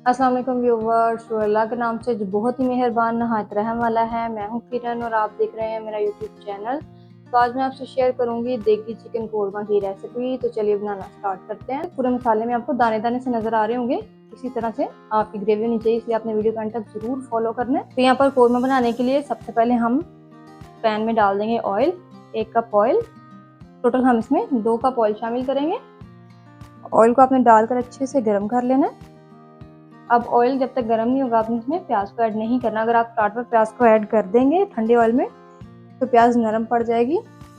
अस्सलाम वालेकुम व्यूवर्स। अल्लाह के नाम से जो बहुत ही मेहरबान नहायत रहम वाला है, मैं हूँ किरण और आप देख रहे हैं मेरा यूट्यूब चैनल। तो आज मैं आपसे शेयर करूंगी देगी चिकन कोरमा की रेसिपी। तो चलिए बनाना स्टार्ट करते हैं। पूरे मसाले में आपको दाने दाने से नजर आ रहे होंगे, इसी तरह से आपकी ग्रेवी होनी चाहिए, इसलिए आपने वीडियो का एंड तक जरूर फॉलो करना है। तो यहाँ पर कोरमा बनाने के लिए सबसे पहले हम पैन में डाल देंगे ऑयल, 1 कप ऑयल। टोटल हम इसमें 2 कप ऑयल शामिल करेंगे। ऑयल को आपने डालकर अच्छे से गर्म कर लेना है। अब ऑयल जब तक गर्म नहीं होगा आपने इसमें प्याज को ऐड नहीं करना। अगर आप स्टार्ट पर प्याज को ऐड कर देंगे ठंडे ऑयल में तो प्याज नरम पड़ जाएगी,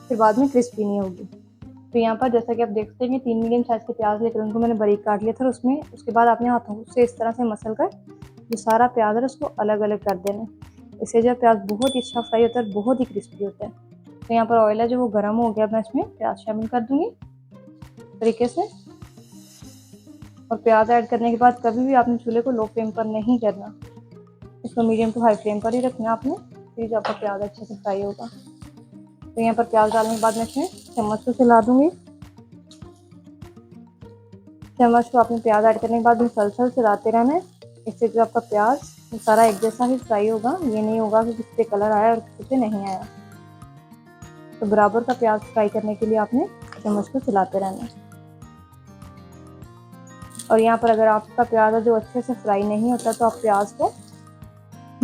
फिर बाद में क्रिस्पी नहीं होगी। तो यहाँ पर जैसा कि आप देख सकते हैं 3 मीडियम साइज के प्याज लेकर उनको मैंने बारीक काट लिया था। उसमें उसके बाद आपने हाथों से इस तरह से मसल कर जो सारा प्याज है उसको अलग अलग कर देना। इससे जो प्याज बहुत ही अच्छा फ्राई होता है, बहुत ही क्रिस्पी होता है। तो यहाँ पर ऑयल है जो वो गर्म हो गया, मैं इसमें प्याज शामिल कर दूंगी तरीके से। और प्याज ऐड करने के बाद कभी भी आपने चूल्हे को लो फ्लेम पर नहीं करना, इसको मीडियम टू हाई फ्लेम पर ही रखना आपने, फिर आपका प्याज अच्छे से फ्राई होगा। तो यहाँ पर प्याज डालने के बाद मैं इसमें चम्मच को चला दूंगी। चम्मच को आपने प्याज ऐड करने के बाद मुसलसल चलाते रहना है, इससे जो आपका प्याज सारा एक जैसा ही फ्राई होगा। ये नहीं होगा कि किसी पे कलर आया और किसी पे नहीं आया। तो बराबर का प्याज फ्राई करने के लिए आपने चम्मच को चलाते रहना है। और यहाँ पर अगर आपका प्याज जो अच्छे से फ्राई नहीं होता तो आप प्याज को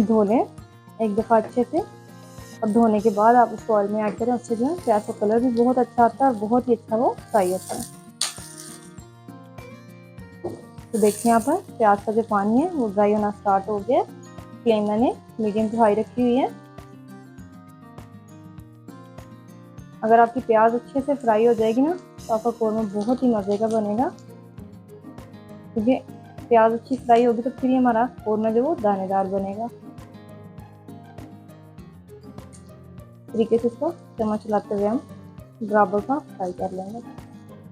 धो लें एक दफ़ा अच्छे से। और धोने के बाद आप उसको ऑयल में ऐड करें, उससे जो है प्याज का कलर भी बहुत अच्छा आता है और बहुत ही अच्छा वो फ्राई होता है। तो देखिए यहाँ पर प्याज का जो पानी है वो ड्राई होना स्टार्ट हो गया। फ्लेम मैंने मीडियम टू हाई रखी हुई है। अगर आपकी प्याज अच्छे से फ्राई हो जाएगी ना तो आपका कोरमा बहुत ही मज़े का बनेगा, क्योंकि प्याज अच्छी फ्राई होगी तो फिर ही हमारा कोरमा जो वो दानेदार बनेगा। तरीके से इसको चम्मच चलाते हुए हम बराबर का फ्राई कर लेंगे।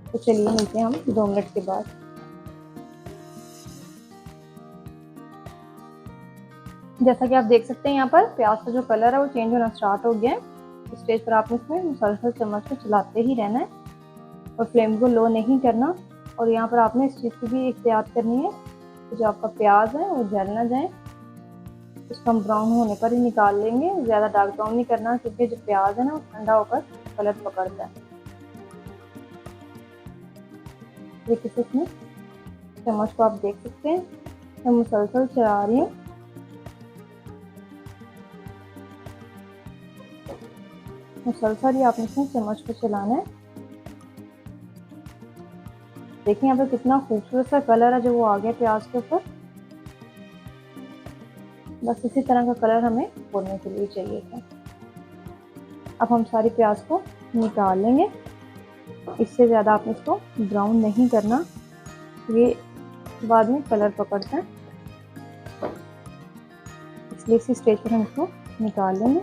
तो चलिए मिलते हैं हम 2 मिनट के बाद। जैसा कि आप देख सकते हैं यहाँ पर प्याज का जो कलर है वो चेंज होना स्टार्ट हो गया है। इस स्टेज पर आपने इसमें मुसलसल चम्मच को चलाते ही रहना है और फ्लेम को लो नहीं करना। और यहाँ पर आपने इस चीज़ की भी एहतियात करनी है कि जो आपका प्याज है वो जल ना जाए। इसको हम ब्राउन होने पर ही निकाल लेंगे, ज़्यादा डार्क ब्राउन नहीं करना, क्योंकि जो प्याज है ना वो ठंडा होकर कलर पकड़ता है। देखिए इसमें चम्मच को आप देख सकते हैं, मैं मुसलसल चला रही हूँ। मुसलसल ही आपने इसमें चम्मच को चलाना है। देखिए यहाँ पर कितना खूबसूरत सा कलर है जो वो आ गया प्याज के ऊपर। बस इसी तरह का कलर हमें होने के लिए चाहिए था। अब हम सारी प्याज को निकाल लेंगे। इससे ज़्यादा आपने इसको ब्राउन नहीं करना, ये बाद में कलर पकड़ता है, इसलिए इसी स्टेज पर हम इसको निकाल लेंगे।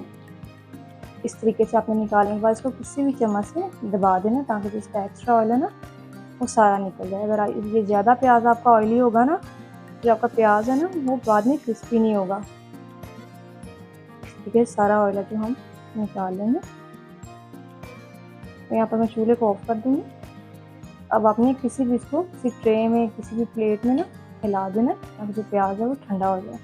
इस तरीके से आपने निकालने के बाद इसको किसी भी चम्मच से दबा देना, ताकि जिसका एक्स्ट्रा ऑयल है ना वो सारा निकल जाए। अगर ये ज़्यादा प्याज आपका ऑयली होगा ना, जो आपका प्याज है ना वो बाद में क्रिस्पी नहीं होगा। ठीक है, सारा ऑयल है जो हम निकाल लेंगे। तो यहाँ पर मैं चूल्हे को ऑफ कर दूँगी। अब आपने किसी भी इसको किसी ट्रे में किसी भी प्लेट में ना हिला देना, ताकि जो प्याज है वो ठंडा हो जाए।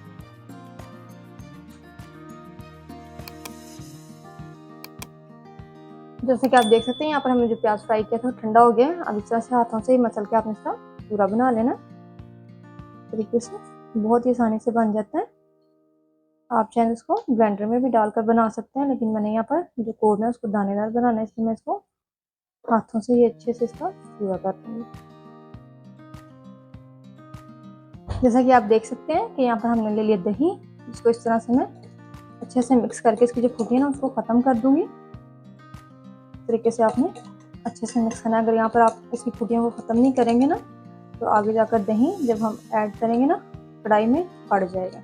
जैसे कि आप देख सकते हैं यहाँ पर हमने जो प्याज फ्राई किया था वो ठंडा हो गया। अब इस तरह से हाथों से मसल के आपने इसका पूरा बना लेना तरीके से, बहुत ही आसानी से बन जाता है। आप चाहें इसको ब्लेंडर में भी डालकर बना सकते हैं, लेकिन मैंने यहाँ पर जो कोरमा है उसको दानेदार बनाना है, इसलिए मैं इसको हाथों से ही अच्छे से इसका पूरा कर दूँगी। जैसा कि आप देख सकते हैं कि यहाँ पर हमने ले लिया दही, इसको इस तरह से मैं अच्छे से मिक्स करके इसकी जो फुटी है ना उसको ख़त्म कर दूँगी। तरीके से आपने अच्छे से मिक्स करना है। अगर यहाँ पर आप इसकी फुटियों को ख़त्म नहीं करेंगे ना तो आगे जाकर दही जब हम ऐड करेंगे ना कढ़ाई में फट जाएगा,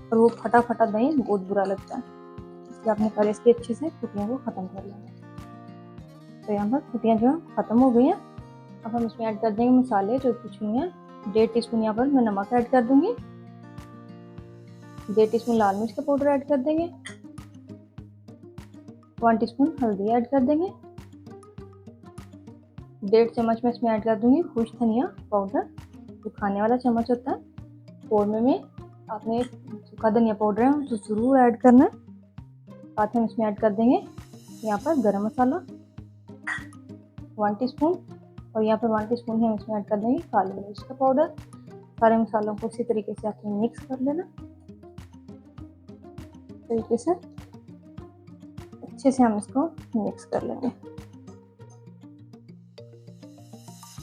और वो फटा फटा दही बहुत बुरा लगता है। इसलिए आपने पहले इसकी अच्छे से फुटियों को ख़त्म कर लेना। तो यहाँ पर फुटियाँ जो है ख़त्म हो गई हैं। अब हम इसमें ऐड कर देंगे मसाले जो कुछ हुई हैं। 1.5 टीस्पून यहाँ पर मैं नमक ऐड कर दूँगी। 1.5 टीस्पून लाल मिर्च का पाउडर ऐड कर देंगे। 1 टीस्पून हल्दी ऐड कर देंगे। 1.5 चम्मच में इसमें ऐड कर दूंगी खुश धनिया पाउडर, जो खाने वाला चम्मच होता है। कौरमे में आपने सूखा धनिया पाउडर है तो ज़रूर ऐड करना है। साथ ही हम इसमें ऐड कर देंगे यहाँ पर गरम मसाला 1 टीस्पून, और यहाँ पर 1 टीस्पून ही हम इसमें ऐड कर देंगे काली मिर्च का पाउडर। सारे मसालों को इसी तरीके से आपने मिक्स कर लेना। तरीके से अच्छे से हम इसको मिक्स कर लेंगे।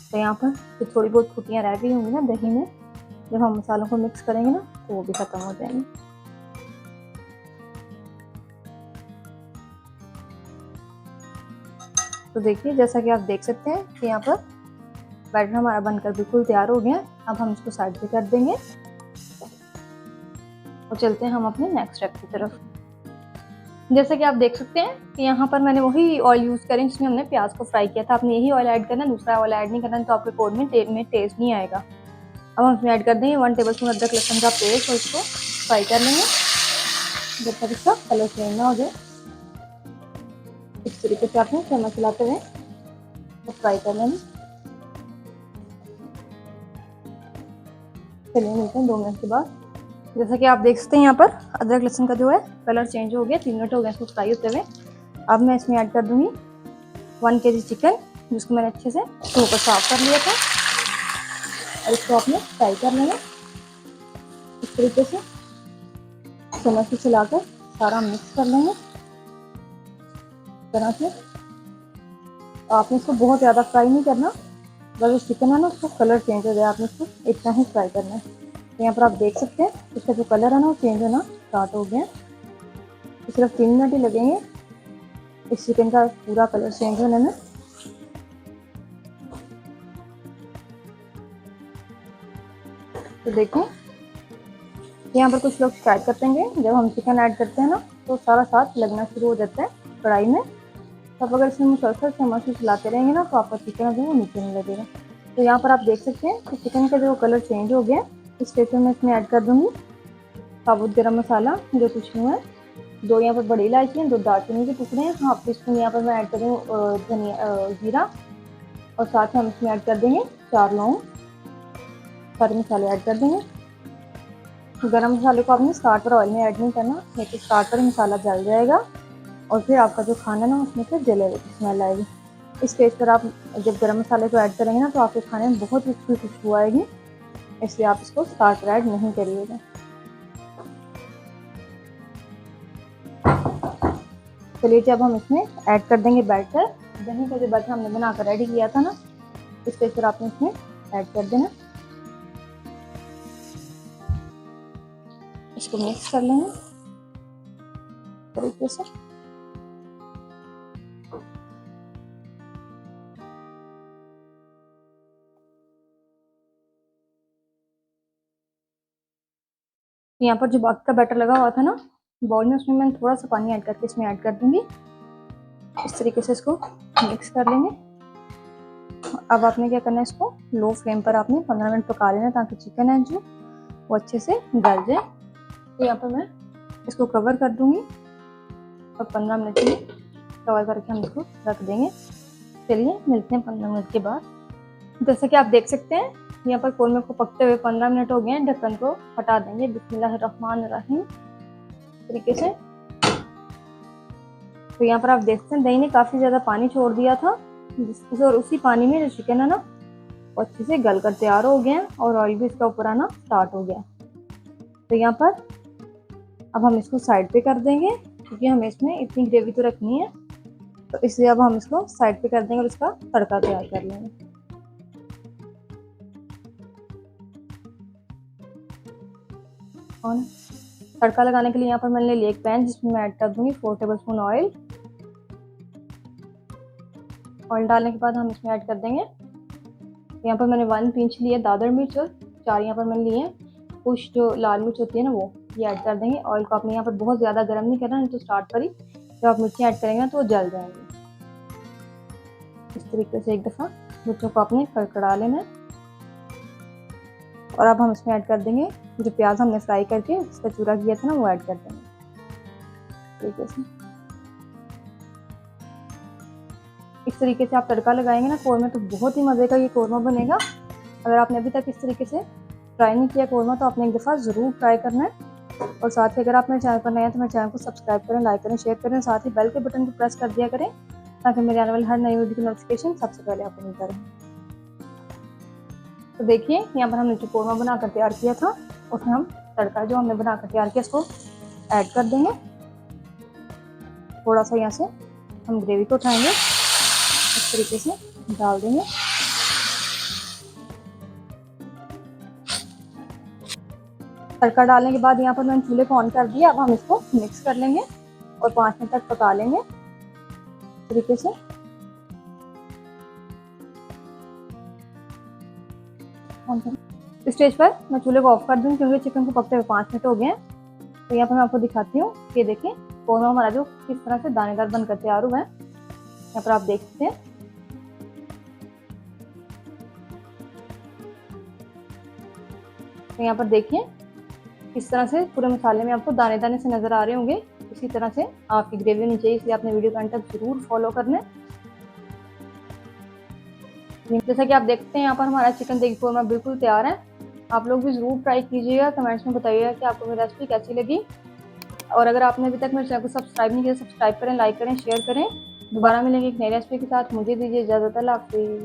तो यहाँ पर जो थोड़ी बहुत फुटियाँ रह गई होंगी ना दही में, जब हम मसालों को मिक्स करेंगे ना तो वो भी ख़त्म हो जाएंगी। तो देखिए जैसा कि आप देख सकते हैं कि यहाँ पर बैटर हमारा बनकर बिल्कुल तैयार हो गया। अब हम इसको साइड पे कर देंगे और चलते हैं हम अपने नेक्स्ट स्टेप की तरफ। जैसे कि आप देख सकते हैं कि यहाँ पर मैंने वही ऑयल यूज़ करें जिसमें हमने प्याज को फ्राई किया था। आपने यही ऑयल ऐड करना, दूसरा ऑयल ऐड नहीं करना, तो आपके कौरमे में टेस्ट नहीं आएगा। अब हम इसमें ऐड कर देंगे 1 टेबलस्पून अदरक लहसुन का पेस्ट और इसको फ्राई कर लेंगे जब तक इसका कलर चेंज ना हो जाए। इस तरीके से आपने चम्मच चलाते हुए तो फ्राई कर लेंगे। चलिए मिलते हैं 2 मिनट के बाद। जैसा कि आप देख सकते हैं यहाँ पर अदरक लहसुन का जो है कलर चेंज हो गया। 3 मिनट हो गए इसको फ्राई होते हुए। अब मैं इसमें ऐड कर दूंगी 1 kg चिकन, जिसको मैंने अच्छे से धोकर साफ कर लिया था, और इसको आपने फ्राई कर लेना इस तरीके से। चम्मच से चलाकर सारा मिक्स कर लेंगे तरह से। आपने इसको बहुत ज़्यादा फ्राई नहीं करना, जब जो चिकन है ना उसको कलर चेंज हो जाए, आपने इसको इतना ही फ्राई करना है। तो यहाँ पर आप देख सकते हैं इसका जो कलर है ना वो चेंज होना स्टार्ट हो गया। तो सिर्फ 3 मिनट ही लगेंगे इस चिकन का पूरा कलर चेंज होने में। तो देखें यहाँ पर कुछ लोग शिकायत करते हैं जब हम चिकन ऐड करते हैं ना तो सारा साथ लगना शुरू हो जाता है कढ़ाई में। तब अगर इसमें मुसलसल चम्मच से चलाते रहेंगे ना तो आपका चिकन जो है नीचे नहीं लगेगा। तो यहाँ पर आप देख सकते हैं कि चिकन का जो कलर चेंज हो गया। इस स्टेज में इसमें ऐड कर दूँगी साबुत गरम मसाला जो कुछ हुआ है, 2 यहाँ पर बड़ी इलायची हैं, 2 दालचीनी के टुकड़े हैं, 1/2 टीस्पून यहाँ पर मैं ऐड करूँ धनिया जीरा, और साथ ही हम इसमें ऐड कर देंगे 4 लौंग। सारे मसाले ऐड कर देंगे। गरम मसाले को आपने स्टार्ट पर ऑयल में ऐड नहीं करना, नहीं तो स्टार्ट पर मसाला जल जाएगा और फिर आपका जो खाना ना उसमें से जले हुए स्मेल आएगी। इस स्टेज पर आप जब गरम मसाले को ऐड करेंगे ना तो आपके खाने में बहुत ही अच्छी खुशबू आएगी, इसलिए आप इसको स्टार्ट पर ऐड नहीं करिएगा। चलिए जब हम इसमें ऐड कर देंगे बैटर, दही का जो बैटर हमने बनाकर रेडी किया था ना, इस स्टेज पर आपने इसमें ऐड कर देना। इसको मिक्स कर लेंगे तरीके से। यहाँ पर जो बाकी का बैटर लगा हुआ था ना बाउल में, उसमें मैं थोड़ा सा पानी ऐड करके इसमें ऐड कर दूंगी। इस तरीके से इसको मिक्स कर लेंगे। अब आपने क्या करना है, इसको लो फ्लेम पर आपने 15 मिनट पका लेना ताकि चिकन है जो वो अच्छे से गल जाए। तो यहाँ पर मैं इसको कवर कर दूंगी और 15 मिनट में कवर करके हम इसको रख देंगे। चलिए मिलते हैं 15 मिनट के बाद। जैसा कि आप देख सकते हैं यहाँ पर कौरमे को पकते हुए 15 मिनट हो गए हैं। ढक्कन को हटा देंगे बिस्मिल्लाहिर्रहमानिर्रहीम तरीके से। तो यहाँ पर आप देख सकते हैं दही ने काफ़ी ज़्यादा पानी छोड़ दिया था, और उसी पानी में जो चिकन है ना वो अच्छे से गल कर तैयार हो गया और ऑयल भी इसका ऊपर आना स्टार्ट हो गया। तो यहाँ पर अब हम इसको साइड पे कर देंगे क्योंकि हमें इसमें इतनी ग्रेवी तो रखनी है, तो इसलिए अब हम इसको साइड पे कर देंगे और इसका तड़का तैयार कर लेंगे। और तड़का लगाने के लिए यहाँ पर मैंने लिया एक पैन जिसमें मैं ऐड कर दूंगी 4 टेबलस्पून ऑयल। ऑयल डालने के बाद हम इसमें ऐड कर देंगे, यहाँ पर मैंने 1 पिंच लिए दादर मिर्च और 4 यहाँ पर मैंने लिए कुछ जो लाल मिर्च होती है ना वो, ये ऐड कर देंगे। ऑयल को आपने यहाँ पर बहुत ज़्यादा गर्म नहीं करना, नहीं तो स्टार्ट पर ही जब आप मिर्ची ऐड करेंगे तो वो जल जाएंगे। इस तरीके से एक दफ़ा मिर्चों को आपने कड़कड़ा लेना है। और अब हम इसमें ऐड कर देंगे जो प्याज हमने फ्राई करके इसका चूरा किया था ना वो ऐड कर देंगे तरीके से। इस तरीके से आप तड़का लगाएंगे ना कौरमे तो बहुत ही मज़े का ये कौरमा बनेगा। अगर आपने अभी तक इस तरीके से ट्राई नहीं किया कौरमा तो आपने एक दफ़ा ज़रूर ट्राई करना है। और साथ ही अगर आप मेरे चैनल पर नए हैं तो मेरे चैनल को सब्सक्राइब करें, लाइक करें, शेयर करें, साथ ही बेल के बटन को प्रेस कर दिया करें ताकि मेरे आने वाली हर नई वीडियो की नोटिफिकेशन सबसे पहले आपको मिलता रहे। तो देखिए यहाँ पर हमने जो कौरमा बनाकर तैयार किया था उसमें हम तड़का जो हमने बनाकर तैयार किया इसको ऐड कर देंगे। थोड़ा सा यहाँ से हम ग्रेवी को उठाएंगे, इस तरीके से डाल देंगे। तड़का डालने के बाद यहाँ पर मैंने चूल्हे को ऑन कर दिया। अब हम इसको मिक्स कर लेंगे और 5 मिनट तक पका लेंगे इस तरीके से। इस स्टेज पर मैं चूल्हे को ऑफ कर दूँ क्योंकि चिकन को पकते हुए 5 मिनट हो गए हैं। तो यहाँ पर मैं आपको दिखाती हूँ कि देखें कौरमा हमारा जो किस तरह से दानेदार बनकर तैयार हुआ है। यहाँ पर आप देख सकते हैं। तो यहाँ पर देखिए इस तरह से पूरे मसाले में आपको दाने दाने से नज़र आ रहे होंगे। इसी तरह से आपकी ग्रेवी होनी चाहिए, इसलिए आपने वीडियो को अंत तक जरूर फॉलो करना है। जैसा कि आप देखते हैं यहाँ पर हमारा चिकन देगी कौरमा बिल्कुल तैयार है। आप लोग भी ज़रूर ट्राई कीजिएगा, कमेंट्स में बताइएगा कि आपको मेरी रेसिपी कैसी लगी। और अगर आपने अभी तक मेरे चैनल को सब्सक्राइब नहीं किया, सब्सक्राइब करें, लाइक करें, शेयर करें। दोबारा मिलेंगे एक नई रेसिपी के साथ। मुझे दीजिए इजाज़त। अल्लाह हाफ़िज़।